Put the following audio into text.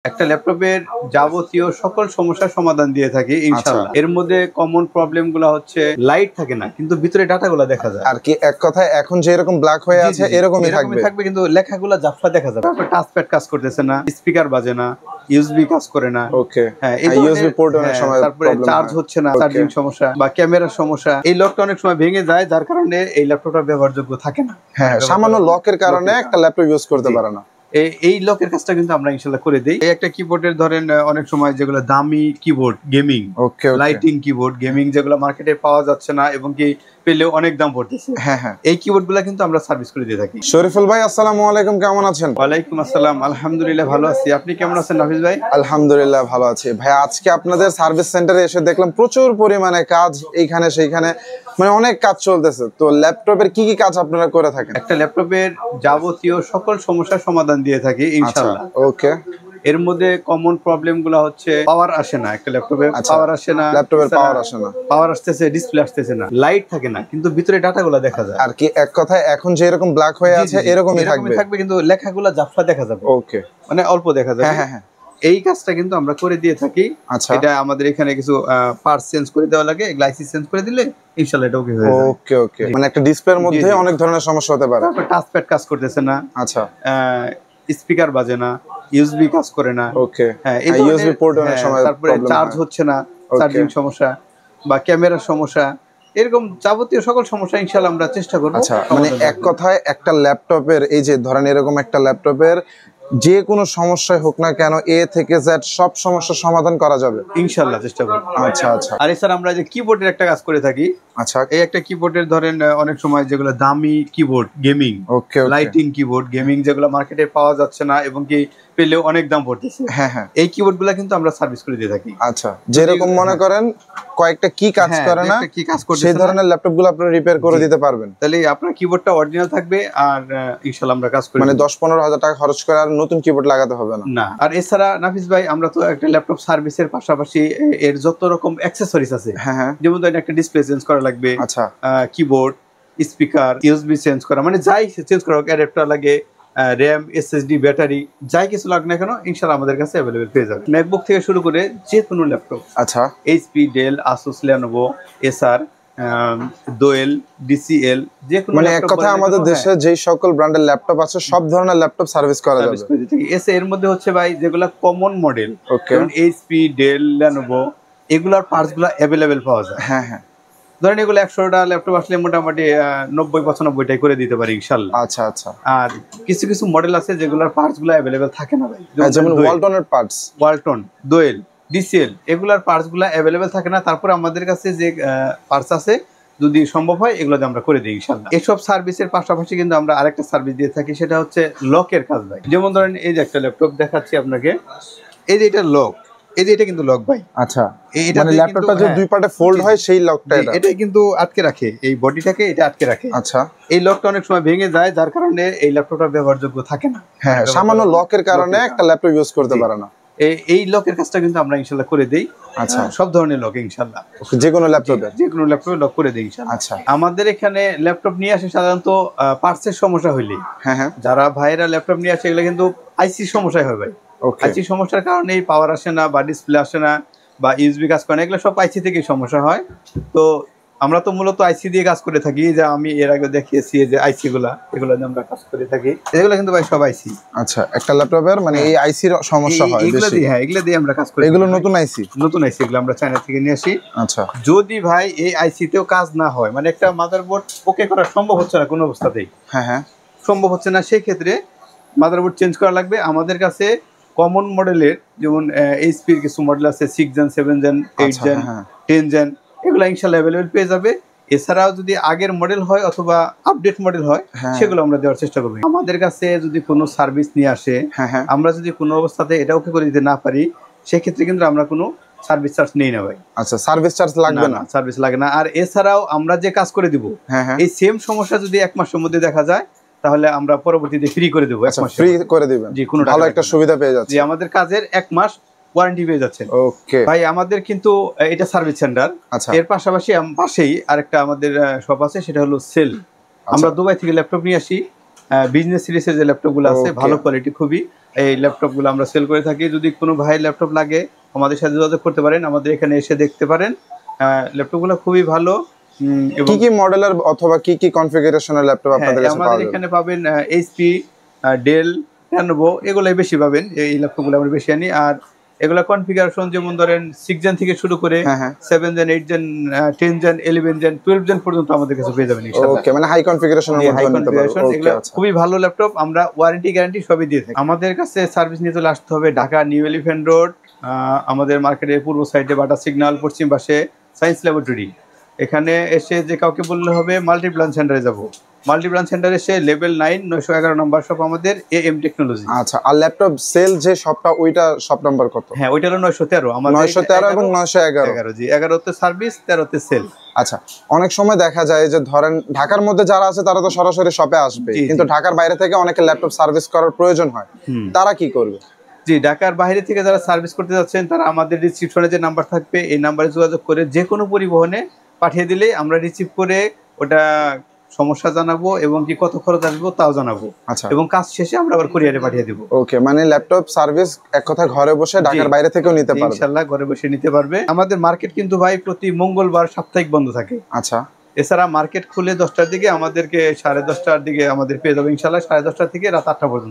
একটা ল্যাপটপের যাবতীয় সকল সমস্যার সমাধান দিয়ে থাকি ইনশাআল্লাহ। এর মধ্যে কমন প্রবলেম গুলা হচ্ছে লাইট থাকে না, কিন্তু ভিতরে ডাটা গুলা দেখা যায়। আর কি এক কথায় এখন যে এরকম ব্ল্যাক হয়ে আছে এরকমই থাকবে, কিন্তু লেখাগুলা জাফা দেখা যাবে। টাচপ্যাড কাজ করতেছে না, স্পিকার বাজে না, ইউএসবি কাজ করে না। ওকে, হ্যাঁ ইউএসবি পোর্ট অনেক সময় তারপরে চার্জ হচ্ছে না, চার্জিং সমস্যা বা ক্যামেরার সমস্যা। এই লকটা অনেক সময় ভেঙে যায়, যার কারণে এই ল্যাপটপটা ব্যবহারযোগ্য থাকে না। হ্যাঁ, সামান্য লকের কারণে একটা ল্যাপটপ ইউজ করতে পারে না। এই লকের কাজটা কিন্তু আমরা ইনশাআল্লাহ করে দেই। এই একটা কিবোর্ডের ধরেন অনেক সময় যেগুলো দামি keyboard gaming, lighting keyboard gaming যেগুলো মার্কেটে পাওয়া যাচ্ছে না এবং কি পেলেও অনেক দাম পড়তেছে, হ্যাঁ এই কিবোর্ডগুলো কিন্তু আমরা সার্ভিস করে দিয়ে থাকি। শরীফুল ভাই আসসালামু আলাইকুম, কেমন আছেন? ওয়ালাইকুম আসসালাম, আলহামদুলিল্লাহ ভালো আছি। আপনি কেমন আছেন নাফিস ভাই? আলহামদুলিল্লাহ ভালো আছি ভাই। আজকে আপনাদের সার্ভিস সেন্টারে এসে দেখলাম প্রচুর পরিমাণে কাজ, এইখানে সেইখানে মানে অনেক কাজ চলতেছে। তো ল্যাপটপের কি কি কাজ আপনারা করে থাকেন? একটা ল্যাপটপের যাবতীয় সকল সমস্যার সমাধান দিয়ে থাকি ইনশাআল্লাহ। ওকে, এর মধ্যে কমন প্রবলেম গুলা হচ্ছে পাওয়ার আসে না, একটা ল্যাপটপে পাওয়ার আসে না, ল্যাপটপের পাওয়ার আসে না, পাওয়ার আসতেছে, ডিসপ্লে আসতেছে না, লাইট থাকে না, কিন্তু ভিতরে ডাটা গুলা দেখা যায়। আর কি এক কথায় এখন যে এরকম ব্ল্যাক হয়ে আছে এরকমই থাকবে, কিন্তু লেখাগুলা জাফা দেখা যাবে। ওকে, মানে অল্প দেখা যাবে। হ্যাঁ, এই কাজটা কিন্তু আমরা করে দিয়ে থাকি। এটা আমাদের এখানে কিছু পার্টস চেঞ্জ করে দেওয়া লাগে, গ্লাইসিস চেঞ্জ করে দিলে ইনশাআল্লাহ এটা ওকে হয়ে যাবে। ওকে ওকে, মানে একটা ডিসপ্লের মধ্যে অনেক ধরনের সমস্যা হতে পারে। তারপর টাচপ্যাড কাজ করতেছে না, আচ্ছা, স্পিকার বাজে না, ইউএসবি কাজ করে না, ওকে, হ্যাঁ ইউএসবি পোর্ট অনেক সময় তারপরে চার্জ হচ্ছে না, চার্জিং সমস্যা বা ক্যামেরার সমস্যা, এরকম যাবতীয় সকল সমস্যা ইনশাআল্লাহ আমরা চেষ্টা করব। আচ্ছা, মানে এক কথায় একটা ল্যাপটপের এই যে ধরেন এরকম একটা ল্যাপটপের যে কোনো সমস্যায় হোক না কেন এ থেকে জেড সব সমস্যার সমাধান করা যাবে ইনশাআল্লাহ, চেষ্টা করব। আচ্ছা আচ্ছা, আর স্যার আমরা যে কিবোর্ডের একটা কাজ করে থাকি। আচ্ছা, এই একটা কিবোর্ডের ধরেন অনেক সময় যেগুলো দামি কিবোর্ড গেমিং, ওকে, লাইটিং কিবোর্ড গেমিং যেগুলো মার্কেটে পাওয়া যাচ্ছে না এবং কি পেলেও অনেক দাম পড়তেছে, হ্যাঁ এই কিবোর্ডগুলো কিন্তু আমরা সার্ভিস করে দিয়ে থাকি। আচ্ছা, যেরকম মনে করেন কয়েকটা কি কাজ করে না, কি কাজ করছে সেই ধরনের ল্যাপটপগুলো আপনারা রিপেয়ার করে দিতে পারবেন। তাহলে আপনার কিবোর্ডটা অরিজিনাল থাকবে আর ইনশাআল্লাহ আমরা কাজ করি। মানে 10-15 হাজার টাকা খরচ করে আর নতুন কিবোর্ড লাগাতে হবে না। আর এছাড়া নাফিস ভাই আমরা তো একটা ল্যাপটপ সার্ভিসের পাশাপাশি এর যত রকম অ্যাকসেসরিজ আছে, হ্যাঁ যেমন ধরেন একটা ডিসপ্লে চেঞ্জ করা লাগবে, আচ্ছা কিবোর্ড, স্পিকার, ইউএসবি চেঞ্জ করা, মানে যাই চেঞ্জ করা, অ্যাডাপ্টার লাগে, র্যাম, এসএসডি, ব্যাটারি, যাই কিছু লাগে না কেন ইনশাআল্লাহ আমাদের কাছে অ্যাভেলেবেল পেয়ে যাবে। ম্যাকবুক থেকে শুরু করে যে কোনো ল্যাপটপ, আচ্ছা এইচপি, ডেল, আসুস, লেনোভো, এসার, দোয়েল, ডিসিএল, যে কোনো, মানে এক কথায় আমাদের দেশে যেই সকল ব্র্যান্ডের ল্যাপটপ আছে সব ধরনের ল্যাপটপ সার্ভিস করা যাবে। এর মধ্যে হচ্ছে ভাই যেগুলা কমন মডেল, যেমন এইচপি, ডেল, লেনোভো, এগুলার পার্টস গুলা অ্যাভেলেবেল পাওয়া যায়। হ্যাঁ ধরেন এগুলো 100টা ল্যাপটপ আসলে মোটামুটি 90-95টাই করে দিতে পারি ইনশাআল্লাহ। আচ্ছা আচ্ছা, আর কিছু কিছু মডেল আছে যেগুলোর পার্টস গুলো অ্যাভেলেবেল থাকে না ভাই, যেমন ওয়ালটনের পার্টস, ওয়ালটন, দোয়েল, ডিসিএল, এগুলার পার্টস গুলো অ্যাভেলেবেল থাকে না। তারপর আমাদের কাছে যে পার্টস আছে যদি সম্ভব হয় এগুলো আমরা করে দিই ইনশাআল্লাহ। এসব সার্ভিসের পাশাপাশি কিন্তু আমরা আরেকটা সার্ভিস দিয়ে থাকি, সেটা হচ্ছে লকের কাজ ভাই। যেমন ধরেন এই যে একটা ল্যাপটপ দেখাচ্ছি আপনাকে, এই যে এটা লক, এই যে এটা কিন্তু লক ভাই। আচ্ছা, মানে ল্যাপটপটা যে দুই পার্টে ফোল্ড হয় সেই লকটা, এটা কিন্তু আটকে রাখে, এই বডিটাকে এটা আটকে রাখে। আচ্ছা, এই লকটা অনেক সময় ভেঙে যায়, যার কারণে এই ল্যাপটপটা ব্যবহারযোগ্য থাকে না। হ্যাঁ, সামান্য লকের কারণে একটা ল্যাপটপ ইউজ করতে পারে না। এই লকের কাজটা কিন্তু আমরা ইনশাআল্লাহ করে দেই। আচ্ছা, সব ধরনের লক ইনশাআল্লাহ, যে কোনো ল্যাপটপে লক করে দেই ইনশাআল্লাহ। আচ্ছা, আমাদের এখানে ল্যাপটপ নিয়ে আসে সাধারণত পার্টসের সমস্যা হইলে, হ্যাঁ যারা ভাইরা ল্যাপটপ নিয়ে আসে এগুলো কিন্তু আইসি সমস্যা হয় ভাই। আইসি সমস্যার কারণে পাওয়ার আসে না বা ডিসপ্লে আসে না বা ইউএসবি কাজ করে না, এগুলো সব আইসি থেকে সমস্যা হয়। তো আমরা তো মূলত আইসি দিয়ে কাজ করে থাকি, যে আমি এর আগে দেখিয়েছি যে আইসি গুলা, এগুলো দিয়ে আমরা কাজ করে থাকি। এগুলো কিন্তু ভাই সব আইসি। আচ্ছা, একটা ল্যাপটপের মানে এই আইসির সমস্যা হয় বেশি। হ্যাঁ, এগুলো দিয়ে আমরা কাজ করি। এগুলো নতুন আইসি, এগুলো আমরা চায়না থেকে নিয়ে আসি। আচ্ছা, যদি ভাই এই আইসি তেও কাজ না হয়, মানে একটা মাদারবোর্ড ওকে করা সম্ভব হচ্ছে না কোনো অবস্থাতেই, হ্যাঁ সম্ভব হচ্ছে না, সেই ক্ষেত্রে মাদারবোর্ড চেঞ্জ করা লাগবে। আমাদের কাছে কমন মডেলের যেমন এইচপির কিছু মডেল আছে, 6 জেন, 7 জেন, 8 জেন, 10 জেন, এগুলো ইনশাআল্লাহ অ্যাভেলেবেল পেয়ে যাবে। এছাড়াও যদি আগের মডেল হয় অথবা আপডেট মডেল হয় সেগুলো আমরা দেওয়ার চেষ্টা করব। আমাদের কাছে যদি কোনো সার্ভিস নিয়ে আসে, আমরা যদি কোনো অবস্থাতে এটা ওকে করে দিতে না পারি, সেক্ষেত্রে কিন্তু আমরা কোনো সার্ভিস চার্জ নেই না ভাই। আচ্ছা, সার্ভিস চার্জ লাগবে না, সার্ভিস লাগে না। আর এছাড়াও আমরা যে কাজ করে দিব, এই সেম সমস্যা যদি 1 মাসের মধ্যে দেখা যায় তাহলে আমরা পরবর্তীতে ফ্রি করে দেবো। 1 মাস ফ্রি করে দিবেন, জি, কোনো ভালো একটা সুবিধা পেয়ে যাচ্ছে। জি, আমাদের কাজের 1 মাস ওয়ারেন্টি পেয়ে যাচ্ছেন। ওকে ভাই, আমাদের কিন্তু এটা সার্ভিস সেন্টার। আচ্ছা, এর পাশাপাশি পাশেই আরেকটা আমাদের শপ আছে, সেটা হলো সেল। আমরা দুবাই থেকে ল্যাপটপ নিয়ে আসি, বিজনেস সিরিজের যে ল্যাপটপগুলো আছে Okay. ভালো কোয়ালিটি খুবই, এই ল্যাপটপগুলো আমরা সেল করে থাকি। যদি কোনো ভাই ল্যাপটপ লাগে আমাদের সাথে যোগাযোগ করতে পারেন, আমাদের এখানে এসে দেখতে পারেন। ল্যাপটপগুলো খুবই ভালো। এবং কি কি মডেলের অথবা কি কি কনফিগারেশনের ল্যাপটপ আপনাদের কাছে আমাদের পাওয়া যাবে? এখানে পাবেন এইচপি, ডেল, ল্যানোভো, এগুলাই বেশি পাবেন। এই ল্যাপটপগুলো আমরা বেশি আনি। আর এগুলা কনফিগারেশন যেমন ধরেন 6 জেন থেকে শুরু করে হ্যাঁ। 7 gen, 8 gen, 10 gen, 11 gen, 12 gen পর্যন্ত আমাদের কাছে পেয়ে যাবেন ইনশাআল্লাহ। ওকে, মানে হাই কনফিগারেশনের হাই মধ্যে নিতে পারবো। কনফিগারেশন, ওকে, এগুলো আচ্ছা। খুবই ভালো ল্যাপটপ। আমরা ওয়ারেন্টি গ্যারান্টি সবই দিয়ে থাকি। আমাদের কাছে সার্ভিস নিয়ে চলে আসতে হবে ঢাকা নিউ এলিফ্যান্ট রোড, আমাদের মার্কেটের পূর্ব সাইডে বাটা সিগন্যাল, পশ্চিম পাশে সায়েন্স ল্যাবরেটরি। এখানে এসে যে কাউকে বললে হবে মাল্টিপ্লান সেন্টারে যাব। মাল্টিপ্লান সেন্টারে এসে লেভেল 9 911 নম্বর শপ আমাদের AM টেকনোলজি। আচ্ছা, আর ল্যাপটপ সেল যে শপটা, ওইটা শপ নাম্বার কত? হ্যাঁ, ওইটা হলো 913 আমাদের 913 এবং 911। 11 জি, 11তে সার্ভিস, 13তে সেল। আচ্ছা, অনেক সময় দেখা যায় যে ধরেন ঢাকার মধ্যে যারা আছে তারা তো সরাসরি শপে আসবে, জি, কিন্তু ঢাকার বাইরে থেকে অনেকে ল্যাপটপ সার্ভিস করার প্রয়োজন হয়, তারা কি করবে? জি, ঢাকার বাইরে থেকে যারা সার্ভিস করতে যাচ্ছেন তারা আমাদের ডিসক্রিপশনে যে নাম্বার থাকবে এই নাম্বারে যোগাযোগ করে যে কোনো পরিবহনে পাঠিয়ে দিলে আমরা রিসিভ করে ওটা সমস্যা জানাবো এবং কি কত খরচ আসবে তাও জানাবো। আচ্ছা, এবং কাজ শেষে আমরা আবার কুরিয়ারে পাঠিয়ে দেবো। ওকে, মানে ল্যাপটপ সার্ভিস এক কথা ঘরে বসে ঢাকার বাইরে থেকেও নিতে পারবে। ইনশাআল্লাহ ঘরে বসে নিতে পারবে। আমাদের মার্কেট কিন্তু ভাই প্রতি মঙ্গলবার সাপ্তাহিক বন্ধ থাকে। আচ্ছা, এছাড়া মার্কেট খুলে 10টার দিকে, আমাদেরকে 10:30টার দিকে আমাদের পেয়ে যাবে ইনশাআল্লাহ, 10:30টা থেকে রাত 8টা পর্যন্ত।